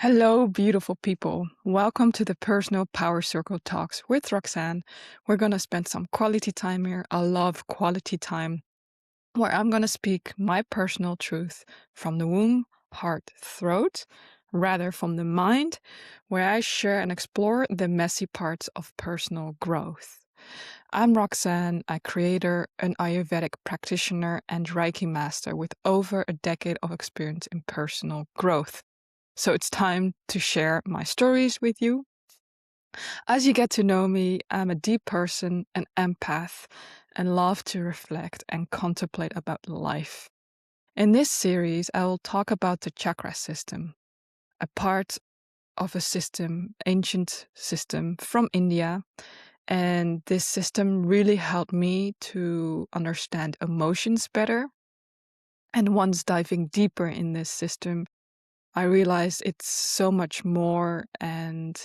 Hello, beautiful people. Welcome to the Personal Power Circle Talks with Roxane. We're going to spend some quality time here. I love quality time where I'm going to speak my personal truth from the womb, heart, throat, rather from the mind, where I share and explore the messy parts of personal growth. I'm Roxane, a creator, an Ayurvedic practitioner, and Reiki master with over a decade of experience in personal growth. So it's time to share my stories with you. As you get to know me, I'm a deep person, an empath, and love to reflect and contemplate about life. In this series, I will talk about the chakra system, a part of a system, ancient system from India. And this system really helped me to understand emotions better. And once diving deeper in this system, I realized it's so much more, and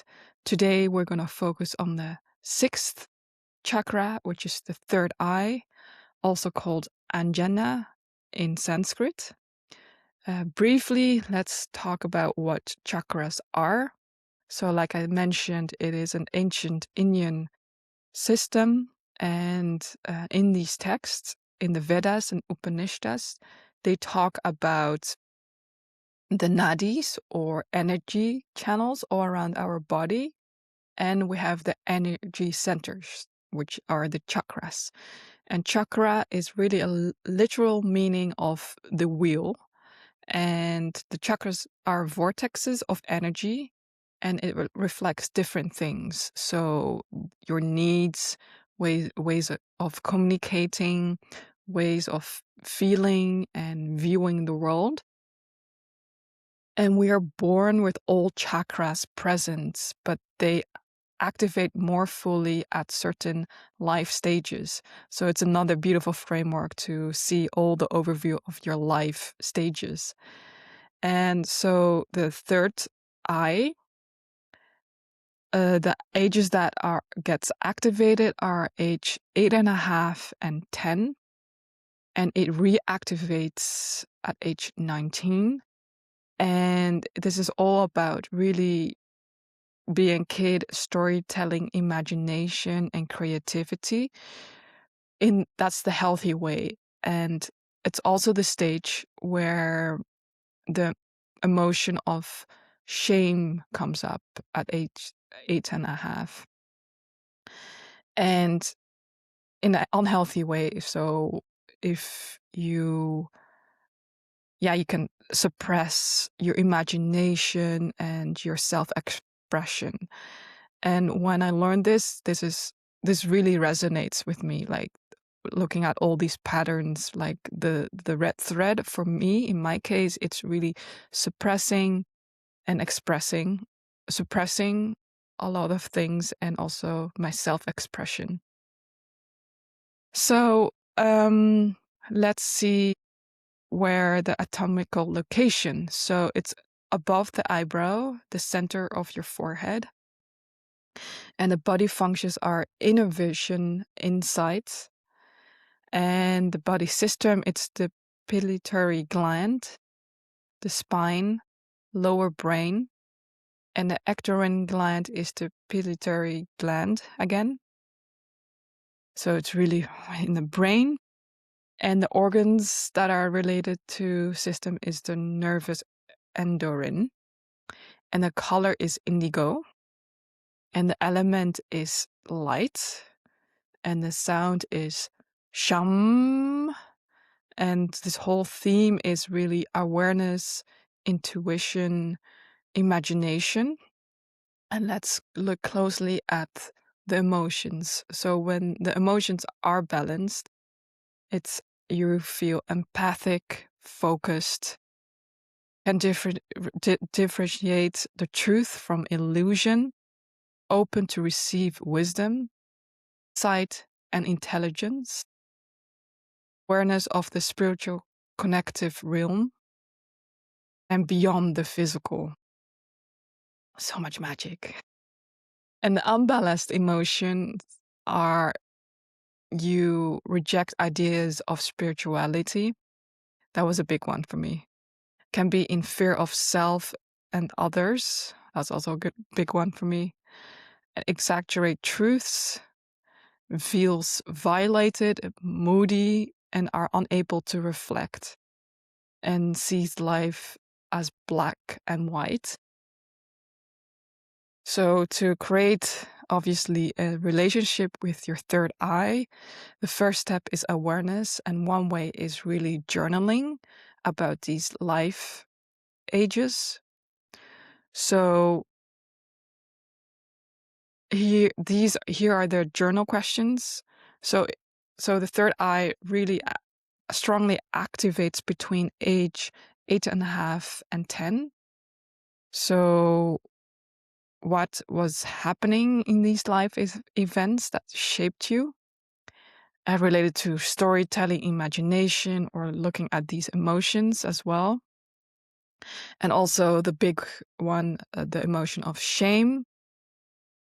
today we're going to focus on the sixth chakra, which is the third eye, also called Ajna in Sanskrit. Briefly, let's talk about what chakras are. So, like I mentioned, it is an ancient Indian system, and in these texts, in the Vedas and Upanishads, they talk about the nadis or energy channels all around our body, and we have the energy centers, which are the chakras. And chakra is really a literal meaning of the wheel, and the chakras are vortexes of energy, and it reflects different things. So your needs, ways of communicating, ways of feeling and viewing the world. And we are born with all chakras present, but they activate more fully at certain life stages. So it's another beautiful framework to see all the overview of your life stages. And so the third eye, the ages that gets activated are age 8.5 and 10, and it reactivates at age 19. And this is all about really being kid, storytelling, imagination, and creativity. That's the healthy way. And it's also the stage where the emotion of shame comes up at age 8.5. And in an unhealthy way. So if you can suppress your imagination and your self-expression. And when I learned this really resonates with me, like looking at all these patterns, like the red thread for me, in my case, it's really suppressing and expressing, suppressing a lot of things, and also my self-expression. So let's see where the atomical location. So it's above the eyebrow, the center of your forehead. And the body functions are inner vision, insight. And the body system, it's the pituitary gland, the spine, lower brain. And the ectorin gland is the pituitary gland again. So it's really in the brain. And the organs that are related to system is the nervous endorin. And the color is indigo. And the element is light. And the sound is sham. And this whole theme is really awareness, intuition, imagination. And let's look closely at the emotions. So when the emotions are balanced, you feel empathic, focused, can differentiate the truth from illusion, open to receive wisdom, sight and intelligence, awareness of the spiritual connective realm, and beyond the physical. So much magic. And the unbalanced emotions are you reject ideas of spirituality. That was a big one for me. Can be in fear of self and others. That's also a good big one for me. Exaggerate truths, feels violated, moody, and are unable to reflect and sees life as black and white. So to create, obviously, a relationship with your third eye, the first step is awareness. And one way is really journaling about these life ages. So here are the journal questions. So the third eye really strongly activates between age 8.5 and 10. So what was happening in these life events that shaped you, related to storytelling, imagination, or looking at these emotions as well. And also the big one, the emotion of shame.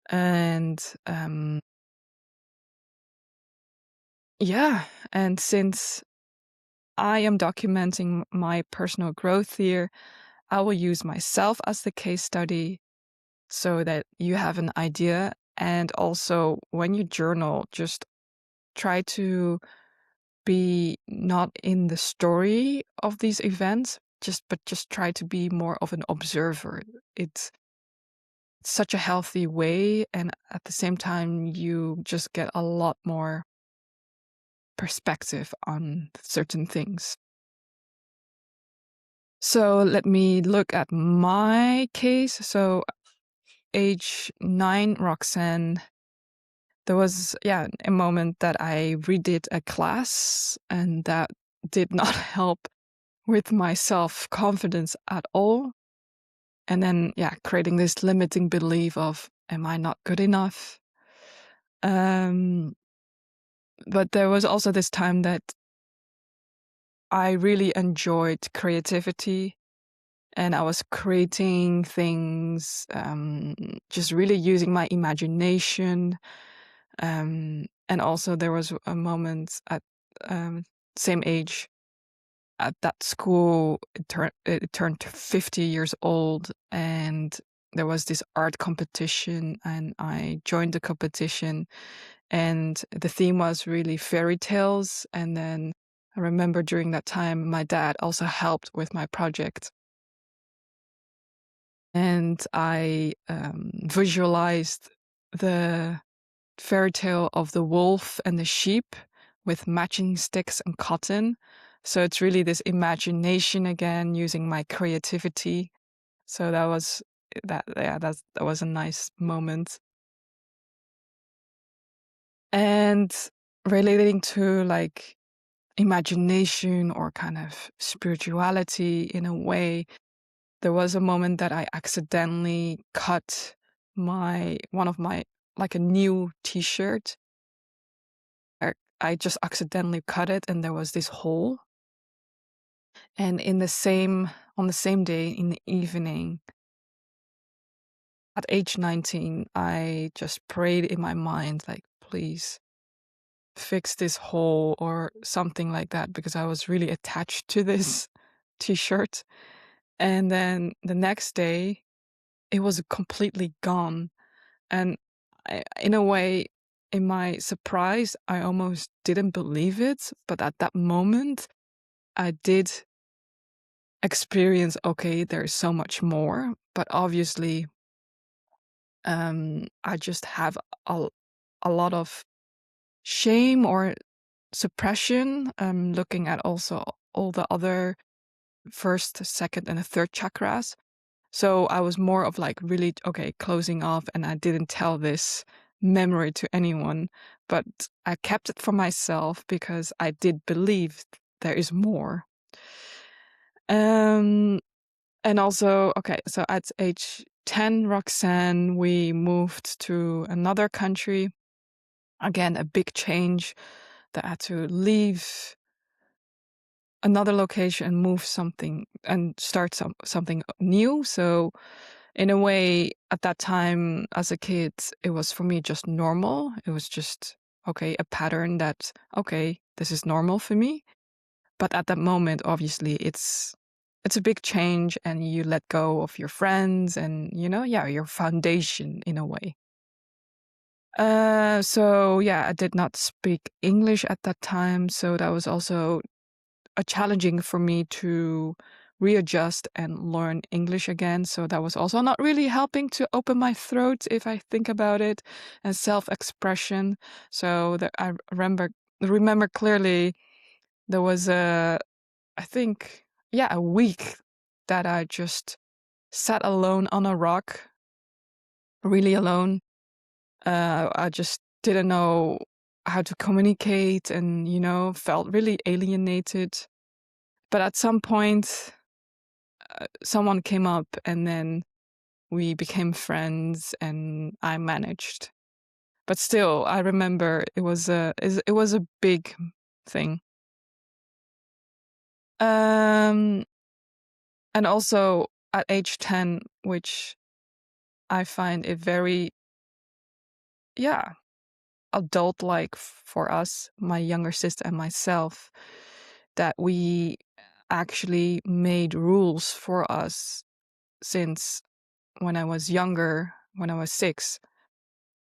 And and since I am documenting my personal growth here, I will use myself as the case study so that you have an idea. And also, when you journal, just try to be not in the story of these events, but just try to be more of an observer. It's such a healthy way, and at the same time, you just get a lot more perspective on certain things. So let me look at my case. So age 9, Roxane, there was a moment that I redid a class, and that did not help with my self-confidence at all. And then creating this limiting belief of, am I not good enough? But there was also this time that I really enjoyed creativity, and I was creating things, just really using my imagination. And also there was a moment at same age at that school, it turned 50 years old, and there was this art competition, and I joined the competition, and the theme was really fairy tales. And then I remember during that time, my dad also helped with my project. And I visualized the fairy tale of the wolf and the sheep with matching sticks and cotton. So it's really this imagination again, using my creativity. So that was that was a nice moment. And relating to like imagination or kind of spirituality in a way, there was a moment that I accidentally cut one of my like a new t-shirt. I just accidentally cut it, and there was this hole. And on the same day in the evening, at age 19, I just prayed in my mind, like, please fix this hole or something like that, because I was really attached to this t-shirt. And then the next day, it was completely gone. And in a way, in my surprise, I almost didn't believe it. But at that moment, I did experience, okay, there's so much more. But obviously, I just have a lot of shame or suppression, looking at also all the other first, second, and third chakras. So I was more of like really, okay, closing off, and I didn't tell this memory to anyone, but I kept it for myself because I did believe there is more. And also, okay, so at age 10, Roxane, we moved to another country. Again, a big change that I had to leave another location and move something and start something new. So in a way, at that time as a kid, it was for me just normal. It was just, okay, a pattern that, okay, this is normal for me. But at that moment, obviously, it's it's a big change, and you let go of your friends and, your foundation in a way. So yeah, I did not speak English at that time, so that was also a challenging for me to readjust and learn English again. So that was also not really helping to open my throat, if I think about it, and self-expression. So that I remember clearly there was I think, a week that I just sat alone on a rock, really alone. I just didn't know how to communicate and, felt really alienated. But at some point, someone came up and then we became friends and I managed. But still, I remember it was a big thing. Um, and also at age 10, which I find it very, yeah, adult-like for us, my younger sister and myself, that we actually made rules for us since when I was younger, when I was 6,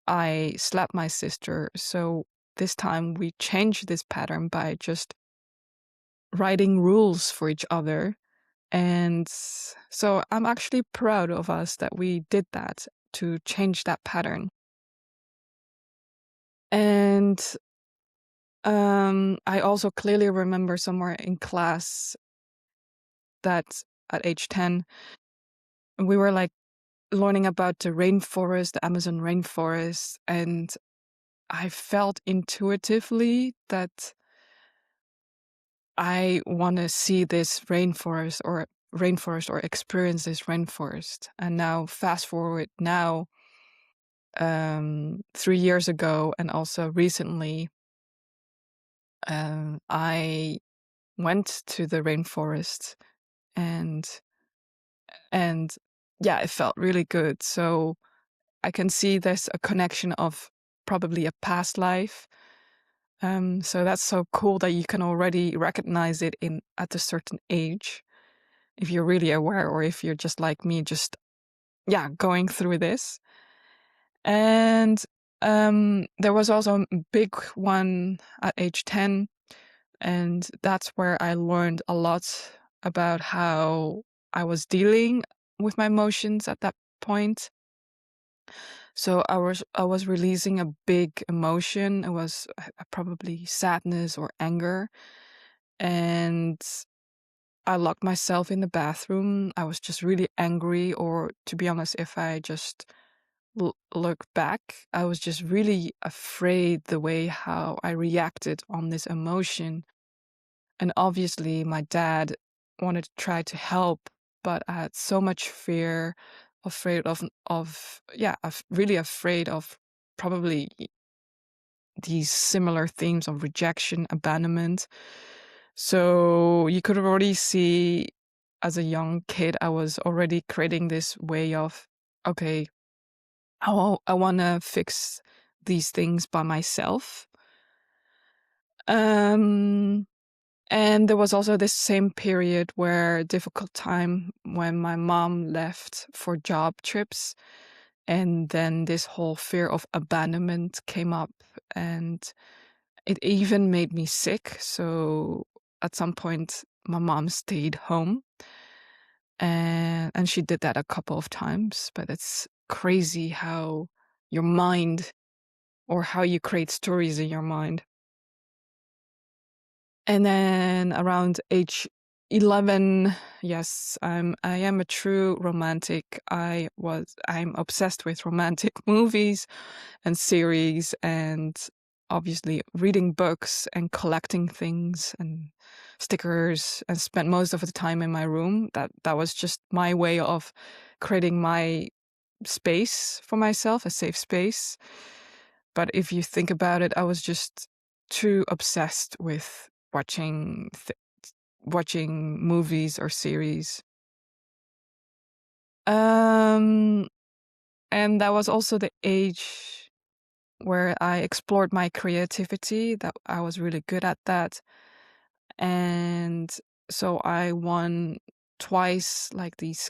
I slapped my sister. So this time we changed this pattern by just writing rules for each other. And so I'm actually proud of us that we did that to change that pattern. And I also clearly remember somewhere in class that at age 10, we were like learning about the rainforest, the Amazon rainforest, and I felt intuitively that I want to see this rainforest or experience this rainforest. And now fast forward now, 3 years ago, and also recently, I went to the rainforest and and yeah, it felt really good. So I can see there's a connection of probably a past life. So that's so cool that you can already recognize it in at a certain age, if you're really aware, or if you're just like me, just going through this. And there was also a big one at age 10, and that's where I learned a lot about how I was dealing with my emotions at that point. So I was releasing a big emotion. It was probably sadness or anger, and I locked myself in the bathroom. I was just really angry, or to be honest, if I just look back, I was just really afraid the way how I reacted on this emotion. And obviously, my dad wanted to try to help, but I had so much fear, afraid really afraid of probably these similar themes of rejection, abandonment. So you could already see as a young kid, I was already creating this way of, okay, I want to fix these things by myself. And there was also this same period where difficult time when my mom left for job trips. And then this whole fear of abandonment came up, and it even made me sick. So at some point, my mom stayed home, and she did that a couple of times. But it's crazy how your mind, or how you create stories in your mind. And then around age 11, yes, I am a true romantic. I'm obsessed with romantic movies and series, and obviously reading books and collecting things and stickers, and spent most of the time in my room. That was just my way of creating my space for myself, a safe space. But if you think about it, I was just too obsessed with watching movies or series. And that was also the age where I explored my creativity, that I was really good at that. And so I won twice like these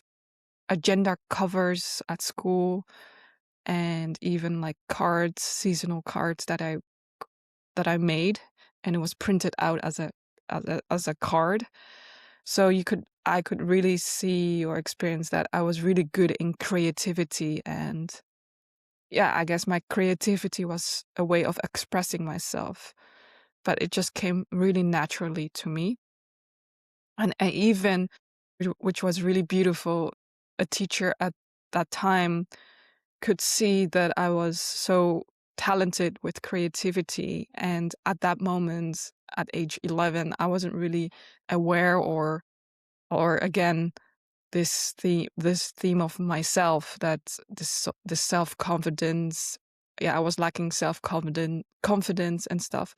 agenda covers at school, and even like cards, seasonal cards that I made, and it was printed out as a card. So I could really see or experience that I was really good in creativity. And yeah, I guess my creativity was a way of expressing myself, but it just came really naturally to me. And I even, which was really beautiful, a teacher at that time could see that I was so talented with creativity. And at that moment, at age 11, I wasn't really aware or again, this theme of myself, that this self-confidence. Yeah, I was lacking confidence and stuff.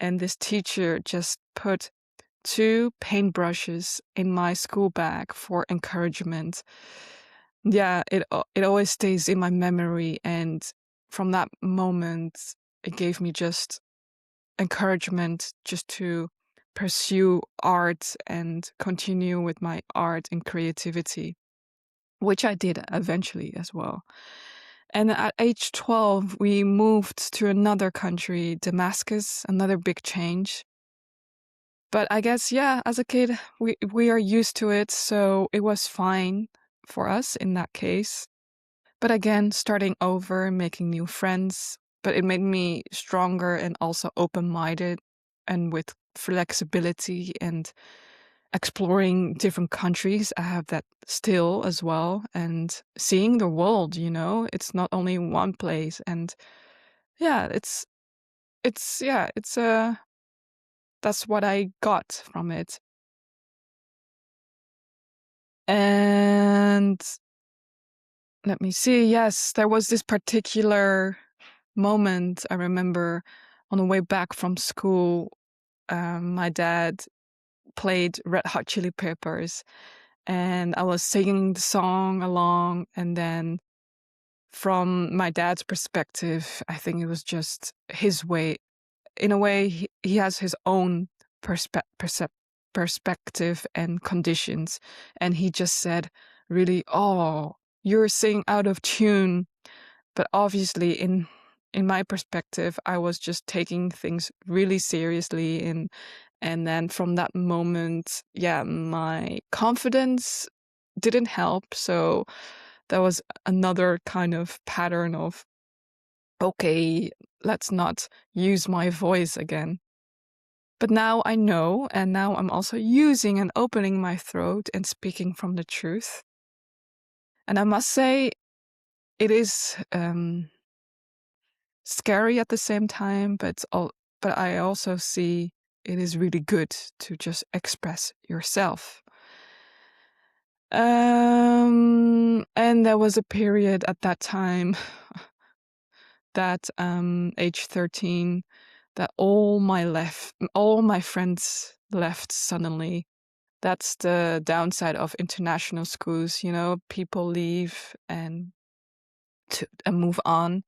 And this teacher just put 2 paintbrushes in my school bag for encouragement. Yeah, it always stays in my memory, and from that moment, it gave me just encouragement just to pursue art and continue with my art and creativity, which I did eventually as well. And at age 12, we moved to another country, Damascus, another big change. But I guess, yeah, as a kid, we are used to it, so it was fine for us in that case. But again, starting over, making new friends, but it made me stronger and also open-minded and with flexibility and exploring different countries. I have that still as well, and seeing the world, it's not only one place. And yeah, that's what I got from it. And let me see. Yes, there was this particular moment I remember on the way back from school. My dad played Red Hot Chili Peppers, and I was singing the song along. And then from my dad's perspective, I think it was just his way. In a way, he has his own perspective and conditions. And he just said, really, "Oh, you're singing out of tune." But obviously, in my perspective, I was just taking things really seriously. And then from that moment, yeah, my confidence didn't help. So that was another kind of pattern of, okay, let's not use my voice again. But now I know, and now I'm also using and opening my throat and speaking from the truth. And I must say, it is scary at the same time, but I also see it is really good to just express yourself. And there was a period at that time, that age 13, that all my friends left suddenly. That's the downside of international schools, people leave and move on.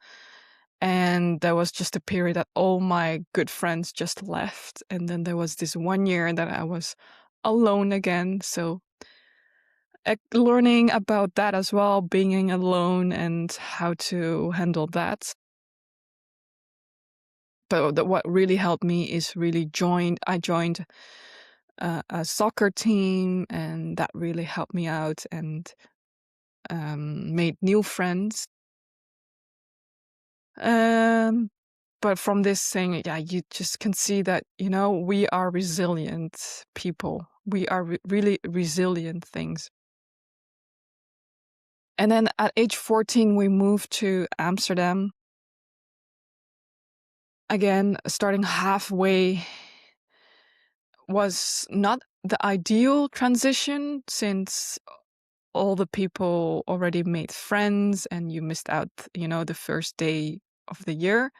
And there was just a period that all my good friends just left. And then there was this 1 year that I was alone again. So learning about that as well, being alone and how to handle that. But what really helped me is I joined a soccer team, and that really helped me out and made new friends. But from this thing, yeah, you just can see that, we are resilient people. We are really resilient things. And then at age 14, we moved to Amsterdam. Again, starting halfway was not the ideal transition, since all the people already made friends and you missed out, the first day of the year.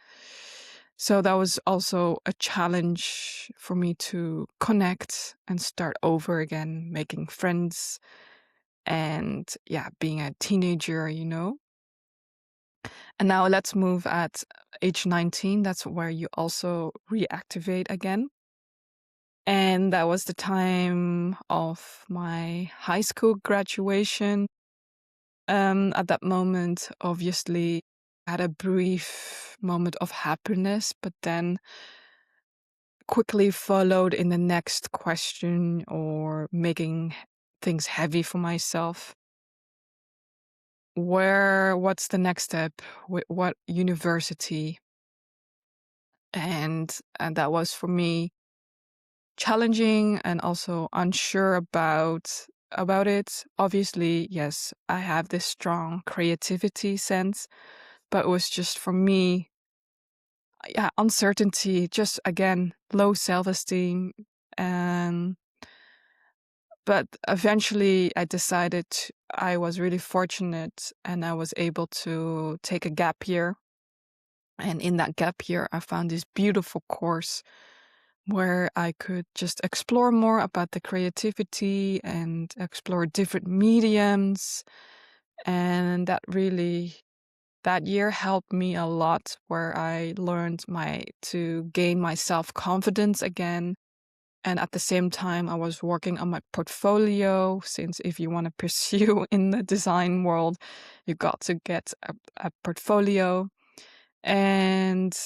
So that was also a challenge for me to connect and start over again, making friends and, yeah, being a teenager. And now let's move at age 19. That's where you also reactivate again. And that was the time of my high school graduation. At that moment, obviously, I had a brief moment of happiness, but then quickly followed in the next question or making things heavy for myself. What's the next step? What university? And that was for me challenging and also unsure about it. Obviously, yes, I have this strong creativity sense, but it was just for me, yeah, uncertainty, just again, low self-esteem. And but eventually I decided I was really fortunate and I was able to take a gap year. And in that gap year, I found this beautiful course where I could just explore more about the creativity and explore different mediums. And that year helped me a lot, where I learned to gain my self-confidence again. And at the same time, I was working on my portfolio, since if you want to pursue in the design world, you got to get a portfolio. And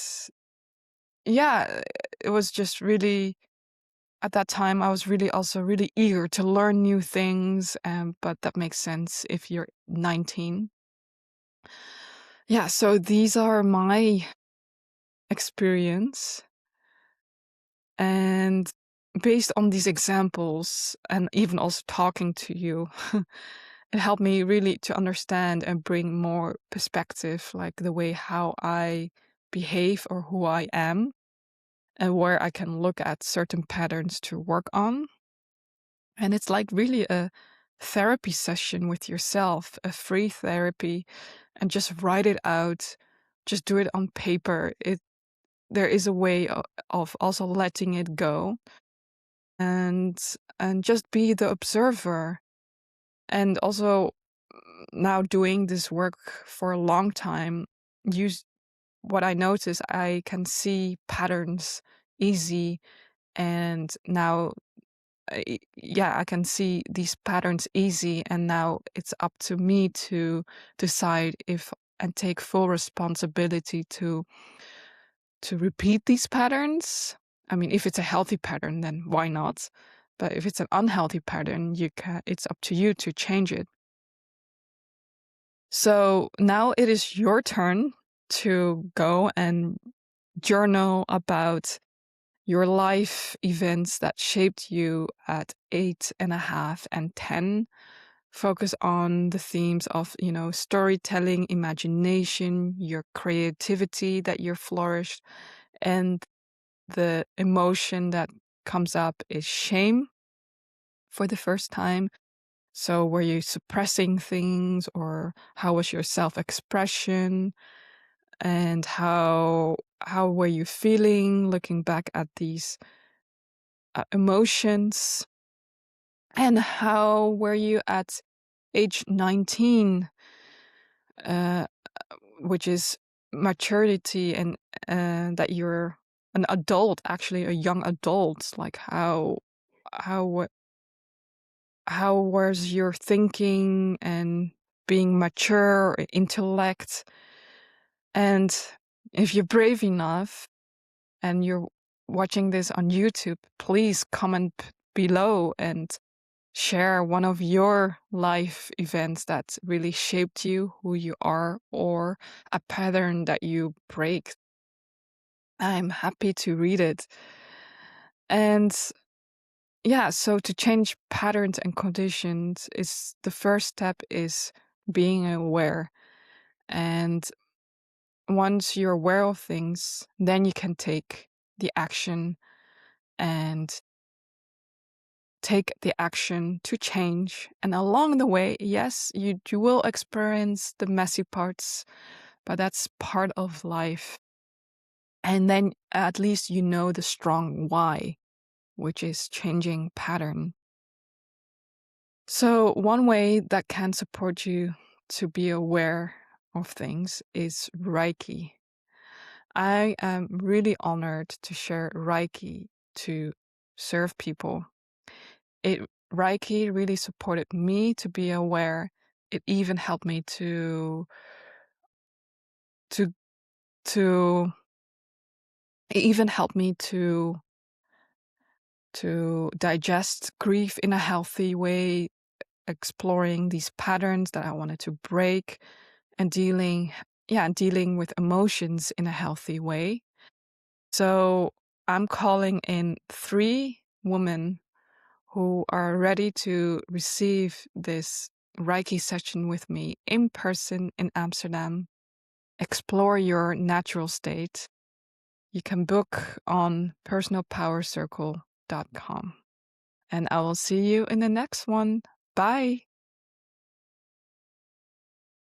yeah, it was just really, at that time, I was really also really eager to learn new things. But that makes sense if you're 19. Yeah, so these are my experience. And based on these examples, and even also talking to you, it helped me really to understand and bring more perspective, like the way how I behave or who I am, and where I can look at certain patterns to work on. And it's like really a therapy session with yourself, a free therapy, and just write it out. Just do it on paper. There is a way of also letting it go, and just be the observer. And also, now doing this work for a long time, use what I notice, I can see patterns easy. And now, yeah, I can see these patterns easy, and now it's up to me to decide if and take full responsibility to repeat these patterns. I mean, if it's a healthy pattern, then why not? But if it's an unhealthy pattern, it's up to you to change it. So now it is your turn to go and journal about your life events that shaped you at 8.5 and 10. Focus on the themes of, storytelling, imagination, your creativity that you flourished, and the emotion that comes up is shame for the first time. So were you suppressing things, or how was your self-expression, and how were you feeling looking back at these emotions? And how were you at age 19, uh, which is maturity, and that you're an adult, actually a young adult? Like how how was your thinking and being mature, intellect? And if you're brave enough and you're watching this on YouTube, please comment below and share one of your life events that really shaped you, who you are, or a pattern that you break. I'm happy to read it. And yeah, so to change patterns and conditions, is the first step is being aware. And once you're aware of things, then you can take the action, and take the action to change. And along the way, yes, you will experience the messy parts, but that's part of life. And then at least you know the strong why, which is changing pattern. So one way that can support you to be aware of things is Reiki. I am really honored to share Reiki to serve people. Reiki really supported me to be aware. It even helped me to it even helped me to digest grief in a healthy way, exploring these patterns that I wanted to break, and dealing with emotions in a healthy way. So I'm calling in 3 women who are ready to receive this Reiki session with me in person in Amsterdam. Explore your natural state. You can book on personalpowercircle.com. And I will see you in the next one. Bye.